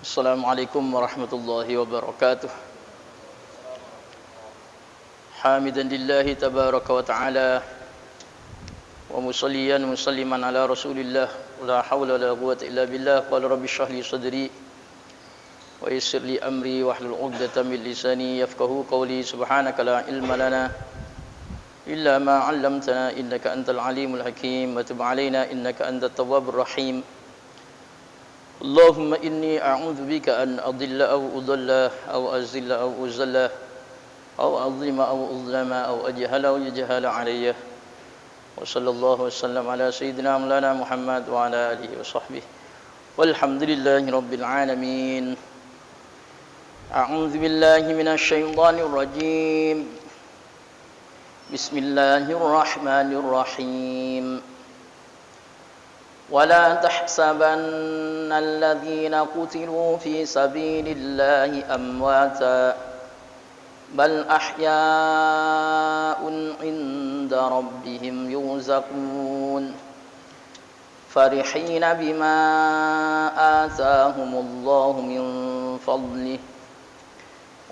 Assalamualaikum warahmatullahi wabarakatuh. Hamidan lillahi tabaraka wa ta'ala wa musalliyan musalliman ala rasulillah. La hawla wa la quwwata illa billah. Qala rabbi shrah li sadri wa yassir li amri wahlul 'uqdatam min lisani yafqahu qawli. Subhanaka la ilma lana illa ma 'allamtana innaka antal alimul hakim. Wa tub 'alaina innaka antat tawwabur rahim. Allahumma inni a'udzu bika an adilla aw udalla aw azilla aw uzalla aw azlima aw uzlama aw ajhala aw yajhala alayya. Wa sallallahu wasallam ala sayyidina maulana Muhammad wa ala alihi wa sahbihi walhamdulillahi rabbil alamin. A'udzu billahi minasy syaithanir rajim. Bismillahirrahmanirrahim. ولا تحسبن الذين قتلوا في سبيل الله أمواتا بل أحياء عند ربهم يرزقون فرحين بما آتاهم الله من فضله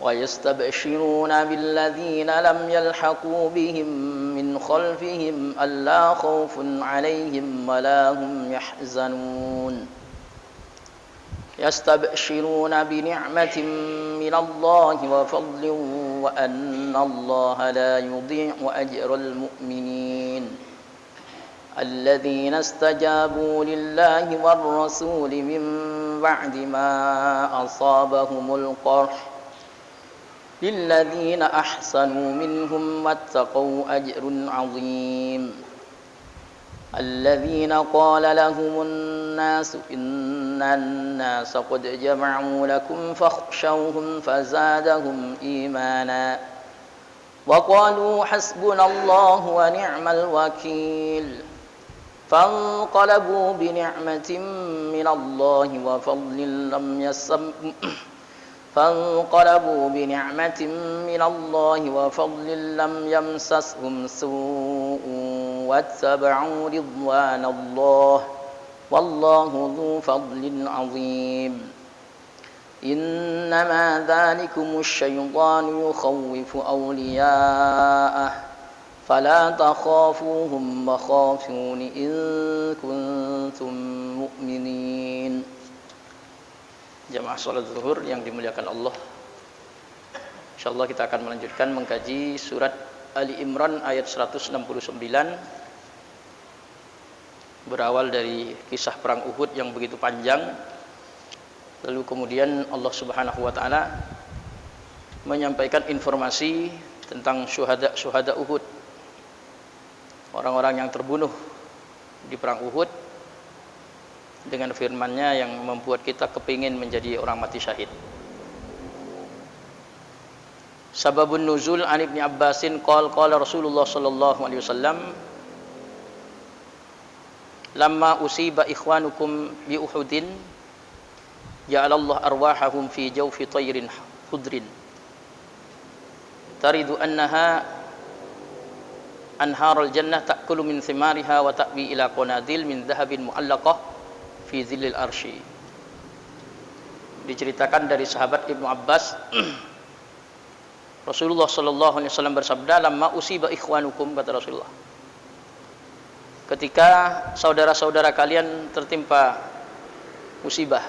ويستبشرون بالذين لم يلحقوا بهم من خلفهم ألا خوف عليهم ولا هم يحزنون يستبشرون بنعمة من الله وفضل وأن الله لا يضيع أجر المؤمنين الذين استجابوا لله والرسول من بعد ما أصابهم القرح للذين أحسنوا منهم واتقوا أجر عظيم الذين قال لهم الناس إن الناس قد جمعوا لكم فاخشوهم فزادهم إيمانا وقالوا حسبنا الله ونعم الوكيل فانقلبوا بنعمة من الله وفضل لم يمسسهم سوء واتبعوا رضوان الله والله ذو فضل عظيم إنما ذلكم الشيطان يخوف أولياءه فلا تخافوهم وخافون إن كنتم مؤمنين. Jamaah salat zuhur yang dimuliakan Allah, insyaallah kita akan melanjutkan mengkaji surat Ali Imran ayat 169, berawal dari kisah perang Uhud yang begitu panjang. Lalu kemudian Allah Subhanahu wa taala menyampaikan informasi tentang syuhada Uhud, orang-orang yang terbunuh di perang Uhud, dengan firman-Nya yang membuat kita kepingin menjadi orang mati syahid. Sababun nuzul an Ibnu Abbasin qala Rasulullah sallallahu alaihi wasallam lamma usiba ikhwanukum bi Uhudin ja'alallahu arwahahum fi jawfi tayrin khudrin taridu annaha anharul jannah ta'kulu min thimariha wa ta'wi ila qanadil min dhahabin mu'allaqah fi zillil arsy. Diceritakan dari sahabat Ibnu Abbas, Rasulullah sallallahu alaihi wasallam bersabda, lamma usiba ikhwanukum, kata Rasulullah, ketika saudara-saudara kalian tertimpa musibah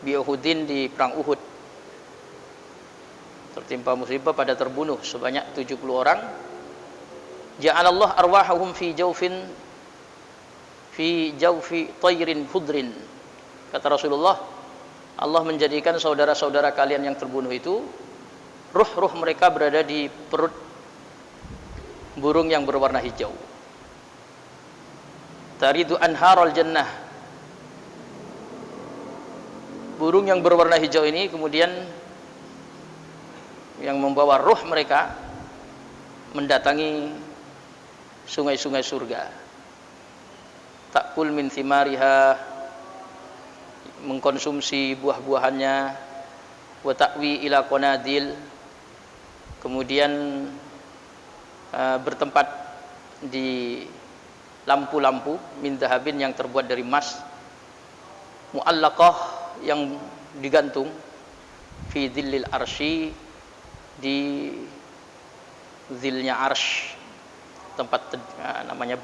bi Uhudin, di perang Uhud, tertimpa musibah pada terbunuh sebanyak 70 orang, ja'alallahu arwahahum fi jawfi tayrin khudrin, kata Rasulullah, Allah menjadikan saudara-saudara kalian yang terbunuh itu, ruh-ruh mereka berada di perut burung yang berwarna hijau. Taridu anharul jannah, burung yang berwarna hijau ini kemudian yang membawa ruh mereka mendatangi sungai-sungai surga. Ta'kul min thimariha, mengkonsumsi buah-buahannya, wa ta'wi ila qanadil, kemudian bertempat di lampu-lampu min dhahabin yang terbuat dari emas, mu'allaqah, yang digantung fi dhillil arsy, di zilnya arsy, tempat namanya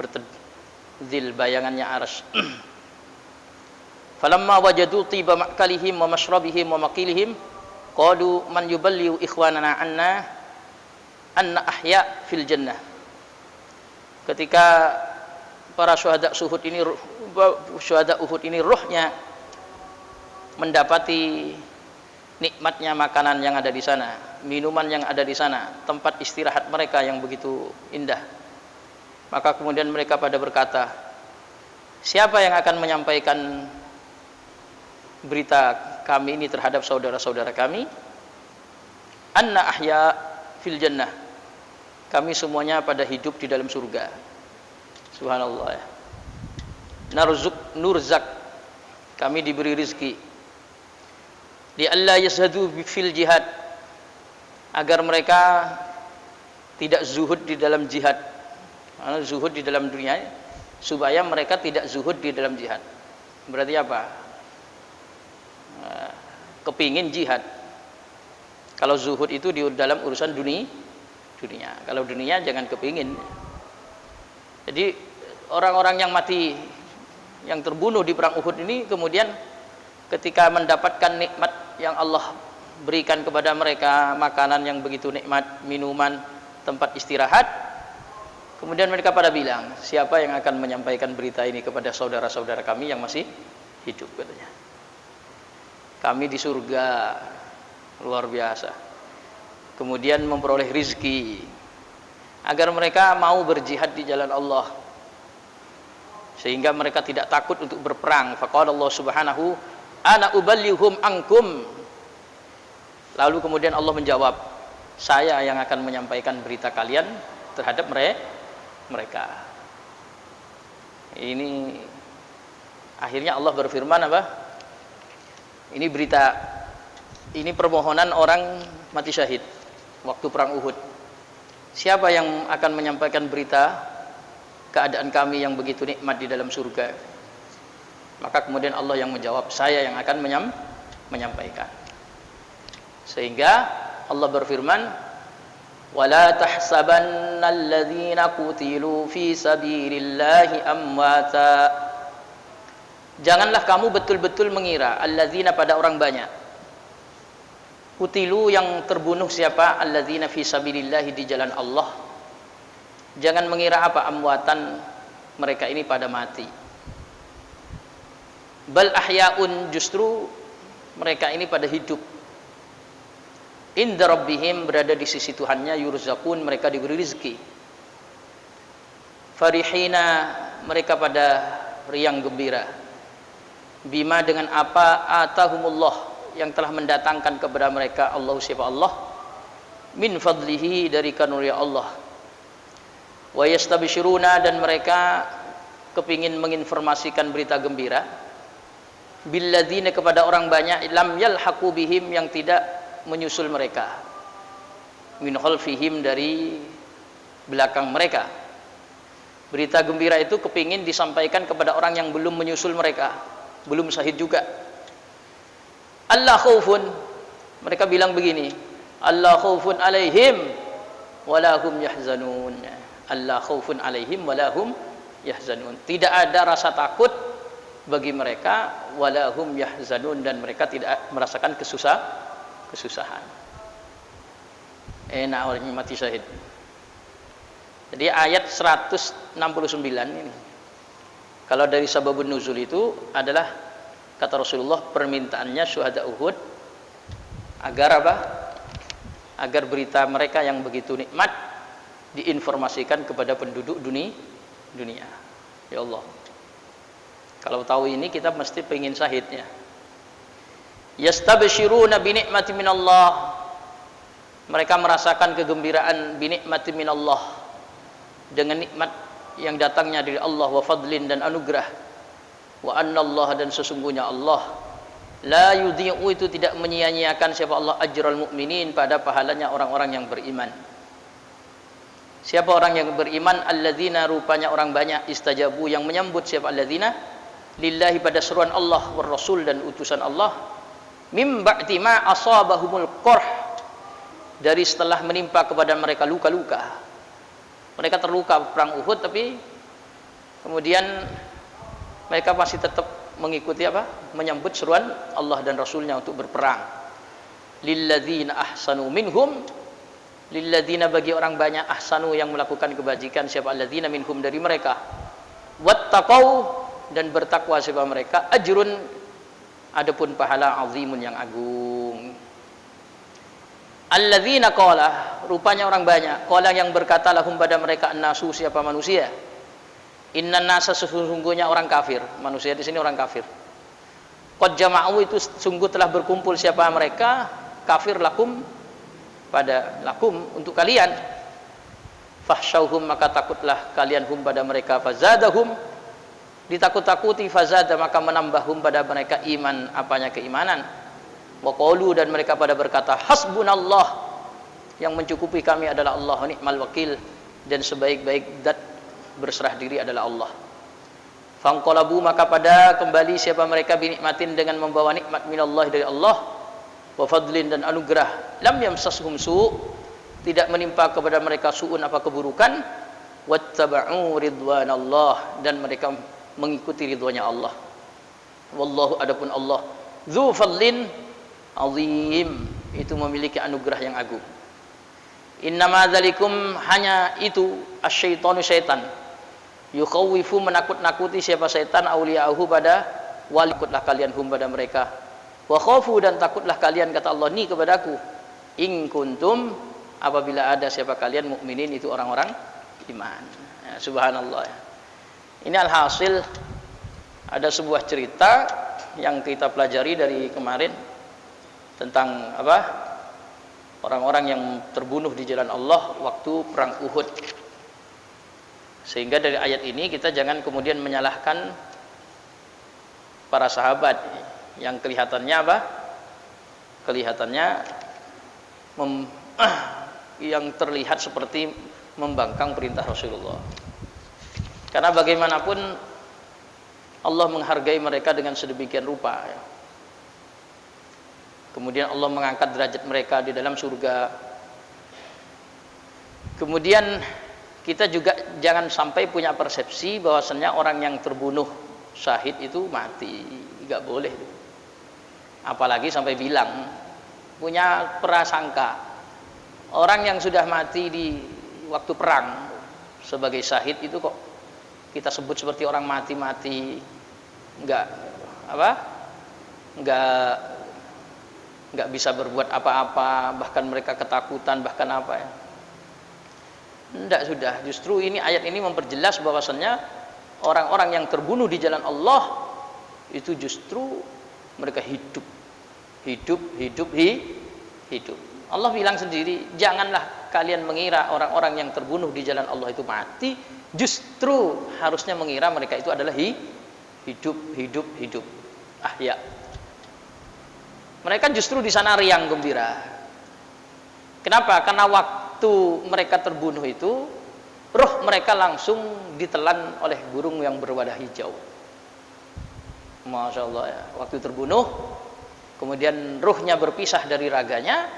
zil, bayangannya arsy. Falamma wajadu tiba makalihim wa mashrabihim wa maqilihim qalu man yuballighu ikhwanana anna ahya fil jannah. Ketika para syuhada Uhud ini ruhnya mendapati nikmatnya makanan yang ada di sana, minuman yang ada di sana, tempat istirahat mereka yang begitu indah, maka kemudian mereka pada berkata, siapa yang akan menyampaikan berita kami ini terhadap saudara-saudara kami? Anna ahya fil jannah, kami semuanya pada hidup di dalam surga. Subhanallah ya. Nurzak, kami diberi rizki. Di alla yashhadu fil jihad, agar mereka tidak zuhud di dalam jihad. Zuhud di dalam dunia, supaya mereka tidak zuhud di dalam jihad. Berarti apa? Kepingin jihad. Kalau zuhud itu di dalam urusan dunia. Kalau dunia jangan kepingin. Jadi orang-orang yang mati, yang terbunuh di perang Uhud ini, kemudian ketika mendapatkan nikmat yang Allah berikan kepada mereka, makanan yang begitu nikmat, minuman, tempat istirahat, kemudian mereka pada bilang, siapa yang akan menyampaikan berita ini kepada saudara-saudara kami yang masih hidup, katanya. Kami di surga, luar biasa. Kemudian memperoleh rizki agar mereka mau berjihad di jalan Allah, sehingga mereka tidak takut untuk berperang. Faqala Allah Subhanahu, ana uballihum ankum. Lalu kemudian Allah menjawab, saya yang akan menyampaikan berita kalian terhadap mereka. Ini akhirnya Allah berfirman apa? Ini berita, ini permohonan orang mati syahid waktu perang Uhud. Siapa yang akan menyampaikan berita keadaan kami yang begitu nikmat di dalam surga? Maka kemudian Allah yang menjawab, saya yang akan menyampaikan. Sehingga Allah berfirman, wala tahsabannal ladzina qutilu fi sabilillahi amwata. Janganlah kamu betul-betul mengira alladzina, pada orang banyak, qutilu yang terbunuh siapa? Alladzina fi sabilillahi, di jalan Allah. Jangan mengira apa? Amwatan, mereka ini pada mati. Bal ahyaun, justru mereka ini pada hidup. Inda rabbihim, berada di sisi Tuhannya. Yurzaqun, mereka diberi rezeki. Farihina, mereka pada riang gembira. Bima, dengan apa? Atahumullah, yang telah mendatangkan kepada mereka Allah, siapa Allah? Min fadlihi, dari karunia Allah. Wa yastabshiruna, dan mereka kepingin menginformasikan berita gembira. Billadzina, kepada orang banyak, lam yalhaqu bihim, yang tidak menyusul mereka. Min khalfihim, dari belakang mereka. Berita gembira itu kepingin disampaikan kepada orang yang belum menyusul mereka, belum syahid juga. Allah khaufun, mereka bilang begini, Allah khaufun alaihim walahum yahzanun. Allah khaufun alaihim walahum yahzanun. Tidak ada rasa takut bagi mereka, walahum yahzanun, dan mereka tidak merasakan kesusahan. Enak orang mati syahid. Jadi ayat 169 ini, kalau dari sababun nuzul itu adalah, kata Rasulullah, permintaannya syuhada Uhud agar apa? Agar berita mereka yang begitu nikmat diinformasikan kepada penduduk dunia. Ya Allah, kalau tahu ini kita mesti pengen syahidnya. Yastabshiruna bi ni'mati minallah, mereka merasakan kegembiraan bi ni'mati minallah, dengan nikmat yang datangnya dari Allah, wa fadlin, dan anugerah. Wa annallaha, dan sesungguhnya Allah, la yudhi'u, itu tidak menyia-nyiakan siapa Allah, ajral mu'minin, pada pahalanya orang-orang yang beriman. Siapa orang yang beriman? Alladzina, rupanya orang banyak, istajabu, yang menyambut siapa? Alladzina, lillahi pada seruan Allah war rasul dan utusan Allah, mim ba'di ma asabahumul qarh, dari setelah menimpa kepada mereka luka-luka. Mereka terluka perang Uhud, tapi kemudian mereka masih tetap mengikuti apa? Menyambut seruan Allah dan Rasulnya untuk berperang. Lilladzina ahsanu minhum, lilladzina bagi orang banyak, ahsanu yang melakukan kebajikan, siapa alladzina minhum dari mereka, wattaqau dan bertakwa siapa mereka, ajrun adapun pahala azimun yang agung. Alladzina qala, rupanya orang banyak, qala yang berkata lahum pada mereka, annasu siapa manusia, innan nasa sesungguhnya orang kafir, manusia di sini orang kafir, qad jama'u itu sungguh telah berkumpul siapa mereka, kafir lakum pada lakum untuk kalian, fahsyauhum maka takutlah kalian hum pada mereka, fazadahum ditakut-takuti, fazada maka menambahum pada mereka iman, apanya keimanan, wa qalu dan mereka pada berkata, hasbunallah yang mencukupi kami adalah Allah, ni'mal wakil dan sebaik-baik zat berserah diri adalah Allah. Fanqalabu maka pada kembali siapa mereka, binikmatin dengan membawa nikmat minallahi dari Allah, wa fadlin dan anugerah, lam yamsashum su tidak menimpa kepada mereka su'un apa keburukan, wattaba'u ridwanallah dan mereka mengikuti ridwannya Allah. Wallahu adapun Allah dzu fadlin azim itu memiliki anugerah yang agung. Innama dzalikum hanya itu asyaitanu syaitan, yukhawifu menakut-nakuti siapa syaitan, auliya'ahu pada walikutlah kalian hum pada mereka, wa khafu dan takutlah kalian kata Allah ni kepadaku, in kuntum apabila ada siapa kalian mukminin itu orang-orang iman. Ya, subhanallah. Ini alhasil ada sebuah cerita yang kita pelajari dari kemarin tentang apa? Orang-orang yang terbunuh di jalan Allah waktu perang Uhud. Sehingga dari ayat ini kita jangan kemudian menyalahkan para sahabat yang kelihatannya apa? Kelihatannya yang terlihat seperti membangkang perintah Rasulullah. Karena bagaimanapun Allah menghargai mereka dengan sedemikian rupa ya. Kemudian Allah mengangkat derajat mereka di dalam surga. Kemudian kita juga jangan sampai punya persepsi bahwasannya orang yang terbunuh syahid itu mati, nggak boleh. Apalagi sampai bilang punya prasangka orang yang sudah mati di waktu perang sebagai syahid itu kok kita sebut seperti orang mati-mati, nggak apa, nggak bisa berbuat apa-apa, bahkan mereka ketakutan, bahkan apa ya. Tidak, sudah. Justru ini ayat ini memperjelas bahwasannya orang-orang yang terbunuh di jalan Allah itu justru mereka hidup. Allah bilang sendiri, janganlah kalian mengira orang-orang yang terbunuh di jalan Allah itu mati, justru harusnya mengira mereka itu adalah hidup. Ahya. Mereka justru di sana riang gembira. Kenapa? Karena waktu mereka terbunuh itu, roh mereka langsung ditelan oleh burung yang berwadah hijau. Masya Allah ya. Waktu terbunuh, kemudian ruhnya berpisah dari raganya,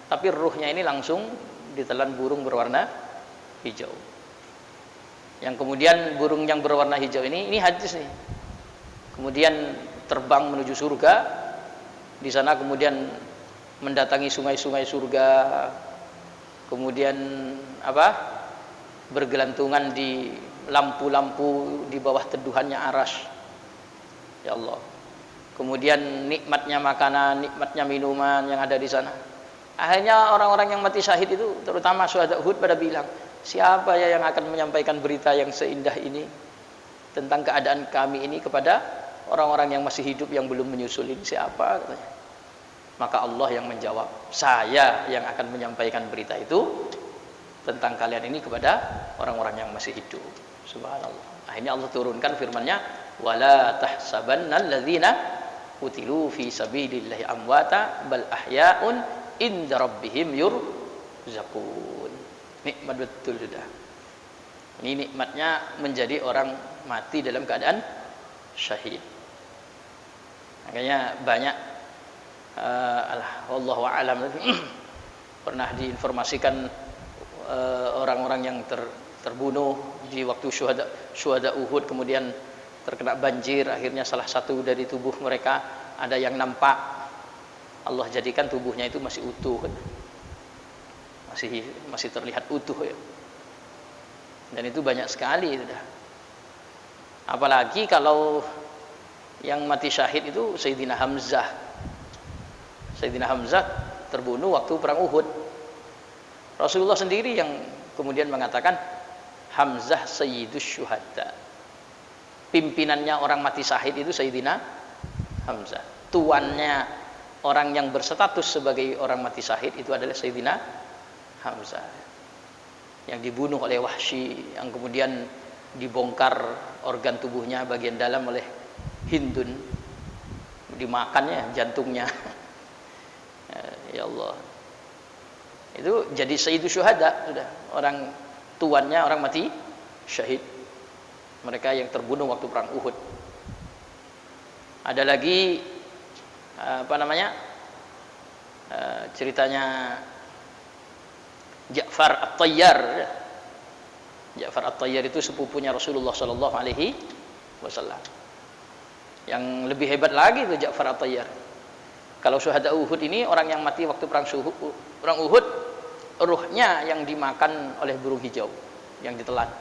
tapi ruhnya ini langsung ditelan burung berwarna hijau. Yang kemudian burung yang berwarna hijau ini hadis nih. Kemudian terbang menuju surga. Di sana kemudian mendatangi sungai-sungai surga, kemudian apa? Bergelantungan di lampu-lampu di bawah teduhannya arasy. Ya Allah. Kemudian nikmatnya makanan, nikmatnya minuman yang ada di sana. Akhirnya orang-orang yang mati syahid itu, terutama syuhada Uhud pada bilang, siapa ya yang akan menyampaikan berita yang seindah ini tentang keadaan kami ini kepada orang-orang yang masih hidup yang belum menyusul ini, siapa katanya. Maka Allah yang menjawab, saya yang akan menyampaikan berita itu tentang kalian ini kepada orang-orang yang masih hidup. Subhanallah. Akhirnya Allah turunkan firman-Nya, wala tahsabannal ladzina qutilu fi sabilillahi amwata bal ahya'un inda rabbihim yurzaqun. Nikmat betul sudah. Ini nikmatnya menjadi orang mati dalam keadaan syahid. Makanya banyak wallahu a'lam pernah diinformasikan orang-orang yang terbunuh di waktu syuhada Uhud, kemudian terkena banjir, akhirnya salah satu dari tubuh mereka ada yang nampak, Allah jadikan tubuhnya itu masih utuh, masih terlihat utuh ya. Dan itu banyak sekali sudah. Apalagi kalau yang mati syahid itu Sayyidina Hamzah. Sayyidina Hamzah terbunuh waktu perang Uhud. Rasulullah sendiri yang kemudian mengatakan Hamzah sayyidus syuhada. Pimpinannya orang mati syahid itu Sayyidina Hamzah. Tuannya orang yang berstatus sebagai orang mati syahid itu adalah Sayyidina Hamzah. Yang dibunuh oleh Wahsy, yang kemudian dibongkar organ tubuhnya bagian dalam oleh Hindun, dimakannya jantungnya. Ya Allah, itu jadi sayyidus syuhada sudah, orang tuannya orang mati syahid, mereka yang terbunuh waktu perang Uhud. Ada lagi ceritanya Ja'far At-Tayyar. Ja'far At-Tayyar itu sepupunya Rasulullah sallallahu alaihi wasallam. Yang lebih hebat lagi itu Ja'far At-Tayyar. Kalau syuhada Uhud ini orang yang mati waktu perang Uhud, ruhnya yang dimakan oleh burung hijau yang ditelan.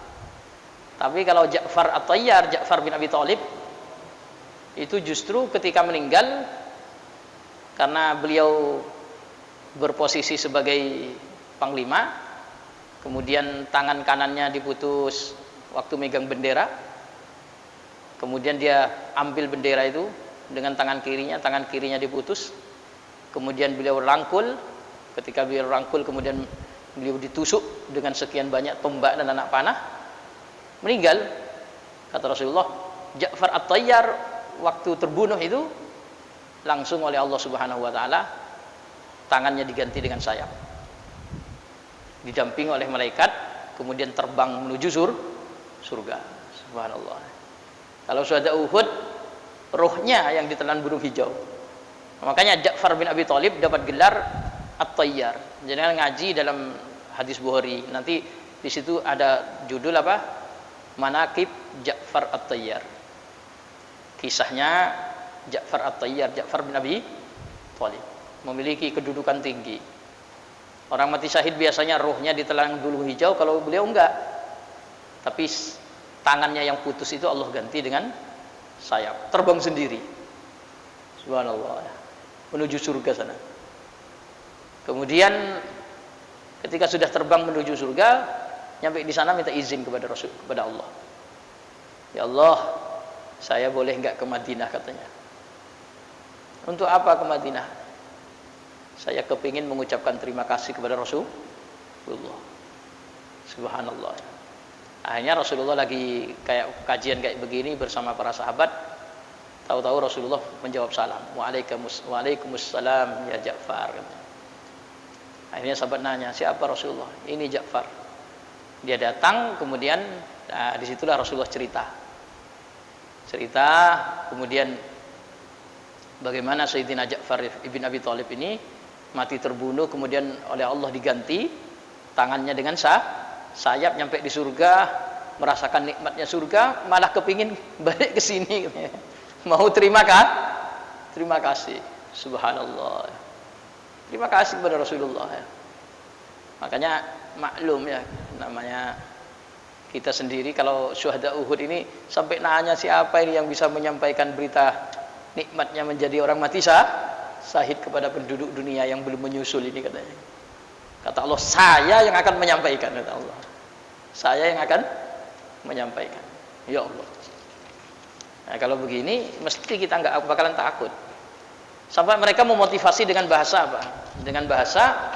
Tapi kalau Ja'far At-Tayyar, Ja'far bin Abi Thalib, itu justru ketika meninggal, karena beliau berposisi sebagai panglima, kemudian tangan kanannya diputus waktu megang bendera, kemudian dia ambil bendera itu dengan tangan kirinya diputus, kemudian beliau rangkul, ketika beliau rangkul kemudian beliau ditusuk dengan sekian banyak tombak dan anak panah, meninggal. Kata Rasulullah, Ja'far At-Tayyar waktu terbunuh itu langsung oleh Allah Subhanahu wa taala tangannya diganti dengan sayap, didampingi oleh malaikat, kemudian terbang menuju surga. Subhanallah. Kalau syuhada Uhud, rohnya yang ditelan burung hijau. Makanya Ja'far bin Abi Thalib dapat gelar At-Tayyar. Jangan ngaji dalam hadis Bukhari, nanti di situ ada judul apa? Manaqib Ja'far At-Tayyar. Kisahnya Ja'far At-Tayyar, Ja'far bin Abi Thalib memiliki kedudukan tinggi. Orang mati syahid biasanya rohnya ditelan burung hijau, kalau beliau enggak. Tapi tangannya yang putus itu Allah ganti dengan sayap, terbang sendiri. Subhanallah, menuju surga sana. Kemudian ketika sudah terbang menuju surga, nyampe di sana minta izin kepada Rasul, kepada Allah. Ya Allah, saya boleh enggak ke Madinah, katanya. Untuk apa ke Madinah? Saya kepingin mengucapkan terima kasih kepada Rasulullah. Subhanallah. Akhirnya Rasulullah lagi kayak kajian kayak begini bersama para sahabat. Tahu-tahu Rasulullah menjawab salam. Waalaikumsalam ya Ja'far. Akhirnya sahabat nanya, siapa Rasulullah? Ini Ja'far. Dia datang, kemudian disitulah Rasulullah cerita, kemudian bagaimana Sayyidina Ja'far ibn Abi Thalib ini mati terbunuh, kemudian oleh Allah diganti tangannya dengan sayap, nyampe di surga, merasakan nikmatnya surga, malah kepingin balik ke sini, mau terima kasih. Subhanallah, terima kasih kepada Rasulullah ya. Makanya maklum ya, namanya kita sendiri kalau syuhada Uhud ini sampai nanya siapa ini yang bisa menyampaikan berita nikmatnya menjadi orang mati syahid kepada penduduk dunia yang belum menyusul ini, katanya. Kata Allah, saya yang akan menyampaikan, kata Allah. Saya yang akan menyampaikan. Ya Allah. Nah, kalau begini mesti kita nggak bakalan takut. Sampai mereka memotivasi dengan bahasa apa? Dengan bahasa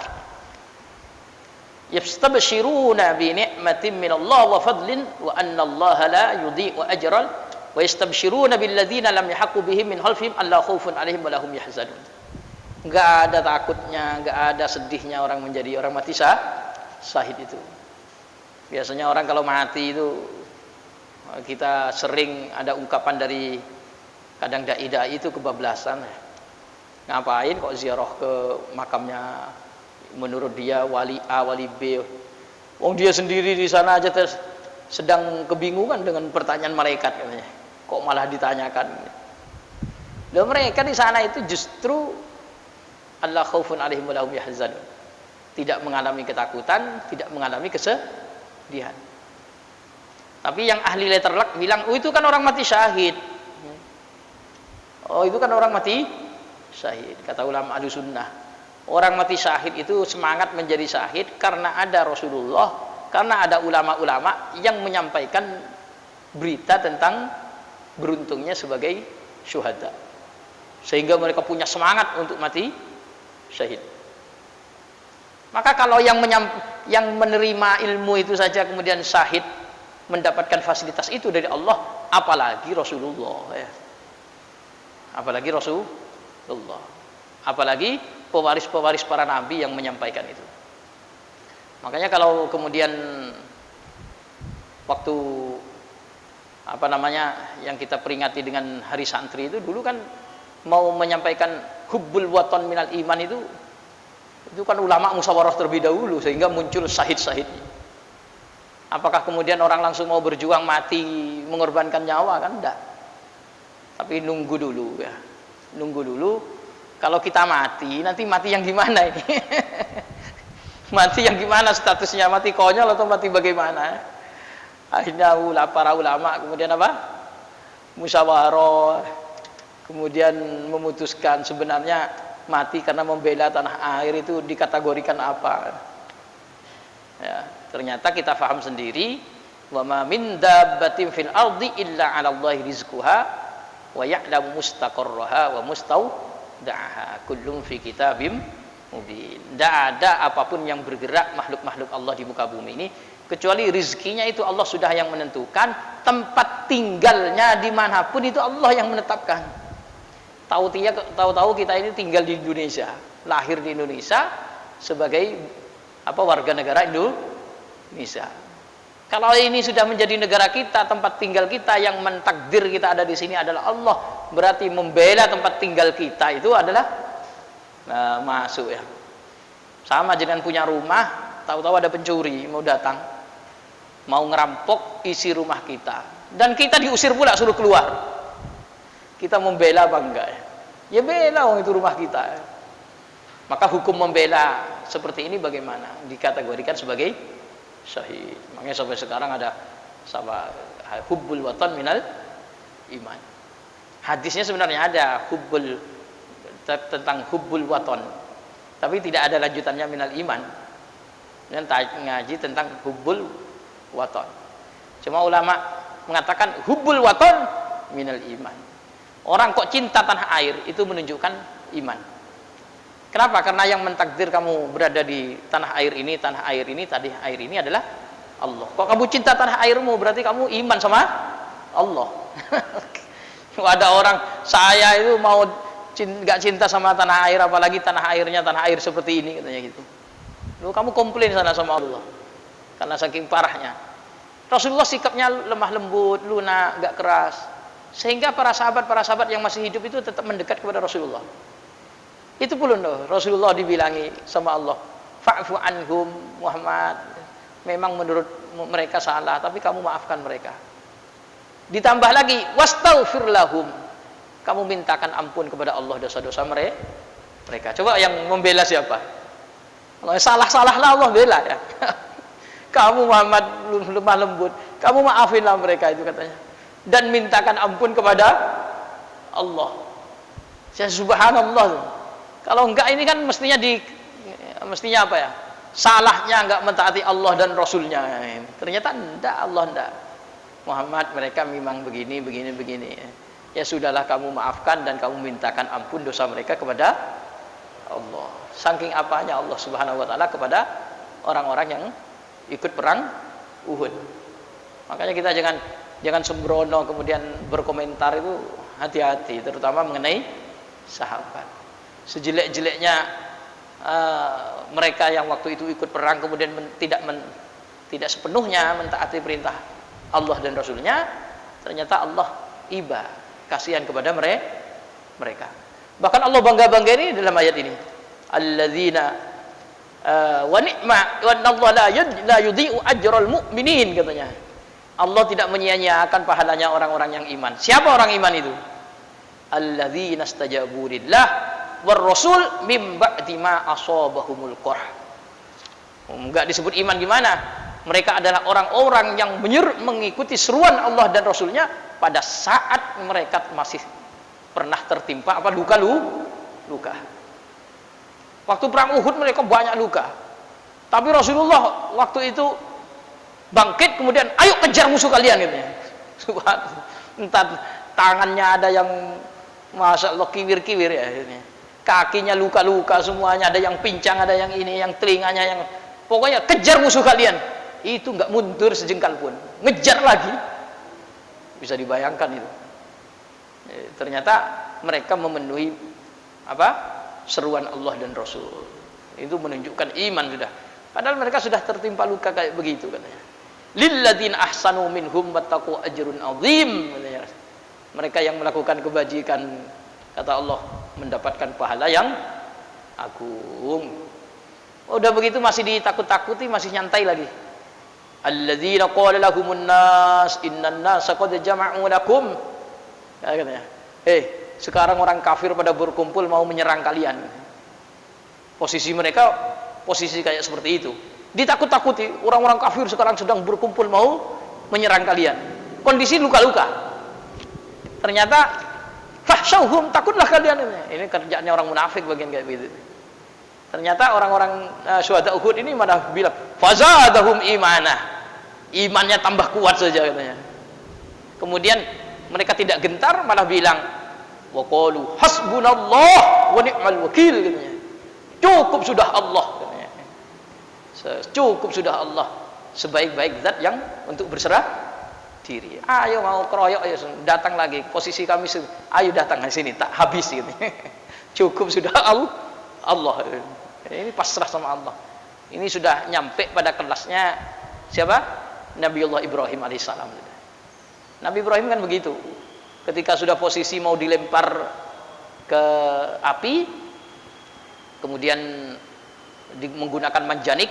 yastabshiruna bi ni'matin min Allah wa fadlin wa anna Allah la yudhi'u ajral wa yastabshiruna bil ladzina lam yahqu bihim min khalfihim alla khaufun 'alaihim wa lahum yahzanun. Enggak ada takutnya, enggak ada sedihnya orang menjadi orang mati syahid itu. Biasanya orang kalau mati itu Kita sering ada ungkapan dari kadang dai-dai itu kebablasan. Ngapain kok ziarah ke makamnya menurut dia wali A, wali B. Wong dia sendiri di sana aja sedang kebingungan dengan pertanyaan malaikat katanya. Kok malah ditanyakan? Dan mereka di sana itu justru Allah khaufun alaihim wa lahum yahzanun. Tidak mengalami ketakutan, tidak mengalami kesedihan. Tapi yang ahli letterlock bilang, "Oh, itu kan orang mati syahid." Oh, itu kan orang mati syahid. Kata ulama Ahlussunnah, orang mati syahid itu semangat menjadi syahid karena ada Rasulullah, karena ada ulama-ulama yang menyampaikan berita tentang beruntungnya sebagai syuhada. Sehingga mereka punya semangat untuk mati syahid. Maka kalau yang menerima ilmu itu saja kemudian syahid, mendapatkan fasilitas itu dari Allah, apalagi Rasulullah ya. Apalagi Rasulullah, apalagi pewaris-pewaris para nabi yang menyampaikan itu. Makanya kalau kemudian waktu yang kita peringati dengan hari santri itu dulu kan mau menyampaikan hubbul waton minal iman itu kan ulama musyawarah terlebih dahulu sehingga muncul syahid-syahidnya. Apakah kemudian orang langsung mau berjuang mati mengorbankan nyawa? Kan enggak. Tapi nunggu dulu ya. Nunggu dulu. Kalau kita mati, nanti mati yang gimana ini? Mati yang gimana statusnya? Mati konyol atau mati bagaimana? Akhirnya para ulama kemudian apa? Musyawarah. Kemudian memutuskan sebenarnya mati karena membela tanah air itu dikategorikan apa? Ya, ternyata kita paham sendiri, wa ma min dabbatin fil ardi illa 'ala Allahi rizquha wa ya'lamu mustaqarraha wa mustaudaha kullun fi kitabim mubin. Tidak ada apapun yang bergerak makhluk-makhluk Allah di muka bumi ini kecuali rizkinya itu Allah sudah yang menentukan, tempat tinggalnya dimanapun itu Allah yang menetapkan. Tahu-tahu kita ini tinggal di Indonesia, lahir di Indonesia sebagai warga negara Indonesia. Kalau ini sudah menjadi negara kita, tempat tinggal kita, yang mentakdir kita ada di sini adalah Allah, berarti membela tempat tinggal kita itu adalah masuk ya. Sama dengan punya rumah, tahu-tahu ada pencuri mau datang, mau ngerampok isi rumah kita, dan kita diusir pula suruh keluar. Kita membela apa enggak ya? Ya bela, itu rumah kita ya. Maka hukum membela seperti ini bagaimana? Dikategorikan sebagai syahid. Makanya sampai sekarang ada hubbul watan minal iman. Hadisnya sebenarnya ada tentang hubbul watan, tapi tidak ada lanjutannya minal iman. Dan ngaji tentang hubbul watan. Cuma ulama mengatakan hubbul watan minal iman. Orang kok cinta tanah air itu menunjukkan iman. Kenapa? Karena yang mentakdir kamu berada di tanah air ini adalah Allah. Kok kamu cinta tanah airmu, berarti kamu iman sama Allah. Ada orang, saya itu mau nggak cinta sama tanah air, apalagi tanah air seperti ini, katanya gitu. Lu kamu komplain sana sama Allah karena saking parahnya. Rasulullah sikapnya lemah lembut, lunak, nggak keras, sehingga para sahabat yang masih hidup itu tetap mendekat kepada Rasulullah. Itu pun Rasulullah dibilangi sama Allah, fa'fu anhum Muhammad, memang menurut mereka salah, tapi kamu maafkan mereka. Ditambah lagi, wastaghfir lahum, kamu mintakan ampun kepada Allah dosa-dosa mereka. Coba yang membela siapa? Kalau salah-salahlah Allah bela ya. Kamu Muhammad lemah lembut, kamu maafinlah mereka itu katanya, dan mintakan ampun kepada Allah. Subhanallah. Kalau enggak ini kan mestinya apa ya? Salahnya enggak mentaati Allah dan Rasulnya. Ternyata enggak, Allah enggak. Muhammad, mereka memang begini. Ya sudahlah, kamu maafkan dan kamu mintakan ampun dosa mereka kepada Allah. Saking apanya Allah Subhanahu wa taala kepada orang-orang yang ikut perang Uhud. Makanya kita jangan sembrono kemudian berkomentar, itu hati-hati, terutama mengenai sahabat. Sejelek-jeleknya mereka yang waktu itu ikut perang kemudian tidak sepenuhnya mentaati perintah Allah dan Rasulnya, ternyata Allah iba, kasihan kepada mereka. Bahkan Allah bangga-bangga ini dalam ayat ini. Alladzina wa ni'ma wa Allah la yudhi'u ajral mu'minin, katanya. Allah tidak menyia-nyiakan pahalanya orang-orang yang iman. Siapa orang iman itu? Alladzina istajabu lillah war rasul mim ba'di ma asabahumul qarh. Enggak disebut iman gimana? Mereka adalah orang-orang yang mengikuti seruan Allah dan Rasulnya pada saat mereka masih pernah tertimpa luka. Waktu perang Uhud mereka banyak luka. Tapi Rasulullah waktu itu bangkit, kemudian ayo kejar musuh kalian, gitu ya. Entah tangannya ada yang masya Allah kiwir-kiwir ya, kakinya luka-luka semuanya, ada yang pincang, ada yang ini, yang telinganya yang, pokoknya kejar musuh kalian. Itu nggak mundur sejengkal pun, ngejar lagi. Bisa dibayangkan itu. Ternyata mereka memenuhi seruan Allah dan Rasul. Itu menunjukkan iman sudah. Padahal mereka sudah tertimpa luka kayak begitu, katanya. Lilladzina ahsanu minhum wattaqu ajrun azim, katanya. Mereka yang melakukan kebajikan, kata Allah, mendapatkan pahala yang agung. Udah begitu masih ditakut-takuti, masih nyantai lagi. Alladzina qala lahumun nas innan nasa qad jama'u lakum, katanya. Sekarang orang kafir pada berkumpul mau menyerang kalian. Posisi mereka posisi kayak seperti itu. Ditakut-takuti, orang-orang kafir sekarang sedang berkumpul mau menyerang kalian. Kondisi luka-luka. Ternyata fahsyauhum, takutlah kalian. Ini kerjaannya orang munafik bagian kayak begitu. Ternyata orang-orang syuhada Uhud ini malah bilang fazadahum imanah. Imannya tambah kuat saja, katanya. Kemudian mereka tidak gentar, malah bilang waqalu hasbunallah wa ni'mal wakil, katanya. Cukup sudah Allah, katanya. Cukup sudah Allah, sebaik-baik zat yang untuk berserah diri. Ayo mau keroyok, ayo datang lagi, posisi kami ayo datang ke sini, tak habis gitu. Cukup sudah Allah. Ini pasrah sama Allah. Ini sudah nyampe pada kelasnya siapa? Nabiullah Ibrahim alaihissalam. Nabi Ibrahim kan begitu. Ketika sudah posisi mau dilempar ke api, kemudian menggunakan manjanik,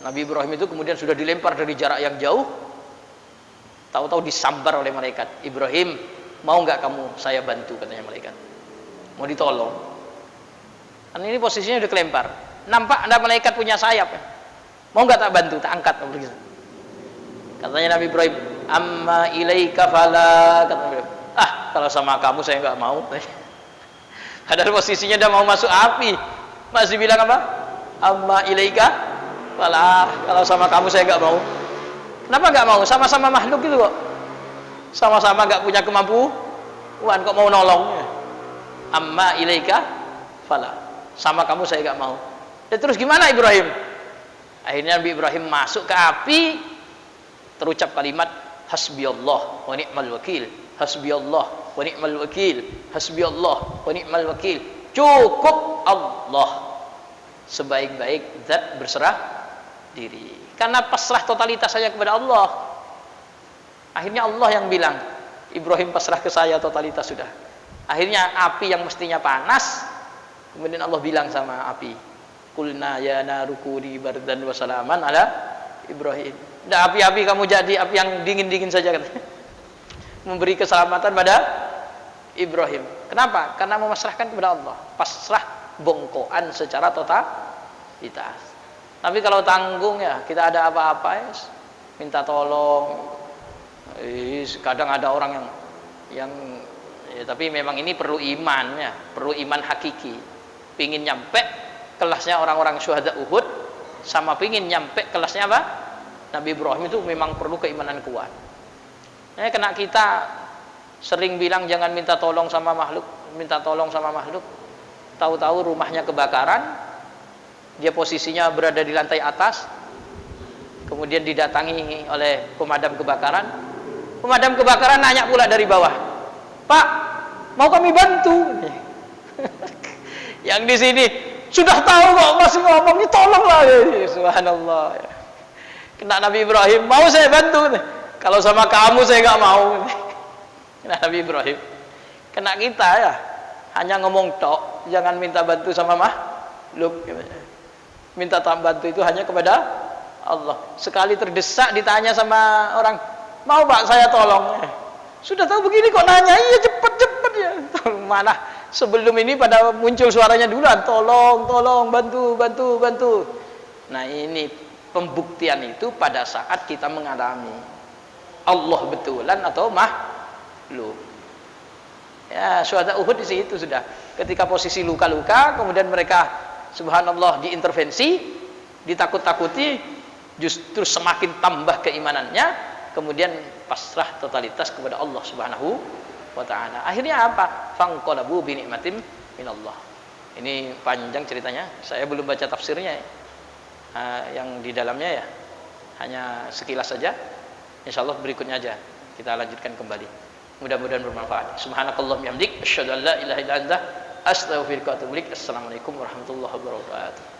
Nabi Ibrahim itu kemudian sudah dilempar dari jarak yang jauh. Tahu-tahu disambar oleh malaikat. Ibrahim, mau nggak kamu saya bantu, katanya malaikat. Mau ditolong. Kan ini posisinya udah kelempar. Nampak ada malaikat punya sayap. Mau nggak tak bantu, tak angkat, begitu. Katanya Nabi Ibrahim, amma ilaika fala, kata Nabi Ibrahim. Kalau sama kamu saya nggak mau. Padahal posisinya udah mau masuk api, masih bilang apa? Amma ilaika fala, kalau sama kamu saya nggak mau. Kenapa nggak mau? Sama-sama makhluk gitu kok. Sama-sama nggak punya kemampuan, kok mau nolong? Amma ilaika fala, sama kamu saya nggak mau. Dan terus gimana Ibrahim? Akhirnya Nabi Ibrahim masuk ke api, terucap kalimat hasbiyallah wa ni'mal wakil, hasbiyallah wa ni'mal wakil, hasbiyallah wa ni'mal wakil. Cukup Allah, sebaik-baik zat berserah diri. Karena pasrah totalitas saya kepada Allah. Akhirnya Allah yang bilang, Ibrahim pasrah ke saya totalitas sudah. Akhirnya api yang mestinya panas, kemudian Allah bilang sama api, qulna ya narukuni bardan wa salaman ala Ibrahim. Nah, api-api kamu jadi api yang dingin-dingin saja, katanya. Memberi keselamatan pada Ibrahim. Kenapa? Karena memasrahkan kepada Allah. Pasrah bongkoan secara totalitas. Tapi kalau tanggung ya, kita ada apa-apa ya, minta tolong. Kadang ada orang yang ya, tapi memang ini perlu iman ya, perlu iman hakiki. Pingin nyampe kelasnya orang-orang syuhada Uhud, sama pingin nyampe kelasnya apa? Nabi Ibrahim, itu memang perlu keimanan kuat. Kena kita sering bilang jangan minta tolong sama makhluk, minta tolong sama makhluk. Tahu-tahu rumahnya kebakaran, dia posisinya berada di lantai atas, kemudian didatangi oleh pemadam kebakaran. Pemadam kebakaran nanya pula dari bawah, Pak, mau kami bantu? Yang di sini sudah tahu kok masih ngomong, tolonglah. Subhanallah. Kena Nabi Ibrahim, mau saya bantu? Kalau sama kamu saya nggak mau. Nabi Ibrahim. Kena kita ya. Hanya ngomong tok, jangan minta bantu sama makhluk. Minta bantu itu hanya kepada Allah. Sekali terdesak ditanya sama orang, mau Pak saya tolong. Sudah tahu begini kok nanya, iya cepet ya. Mana sebelum ini pada muncul suaranya duluan, tolong, bantu. Nah ini pembuktian itu pada saat kita mengalami Allah betulan atau makhluk. Ya, syuhada Uhud di situ sudah. Ketika posisi luka-luka, kemudian mereka subhanallah diintervensi, ditakut-takuti, justru semakin tambah keimanannya, kemudian pasrah totalitas kepada Allah Subhanahu wa taala. Akhirnya apa? Fanqalabu bi ni'matin minallah. Ini panjang ceritanya, saya belum baca tafsirnya ya. Yang di dalamnya ya hanya sekilas saja. Insyaallah berikutnya aja kita lanjutkan kembali. Mudah-mudahan bermanfaat. Subhanakallahumma bihamdik asyhadu an la ilaha illa anta astaghfiruka wa atubu ilaik. Assalamualaikum warahmatullahi wabarakatuh.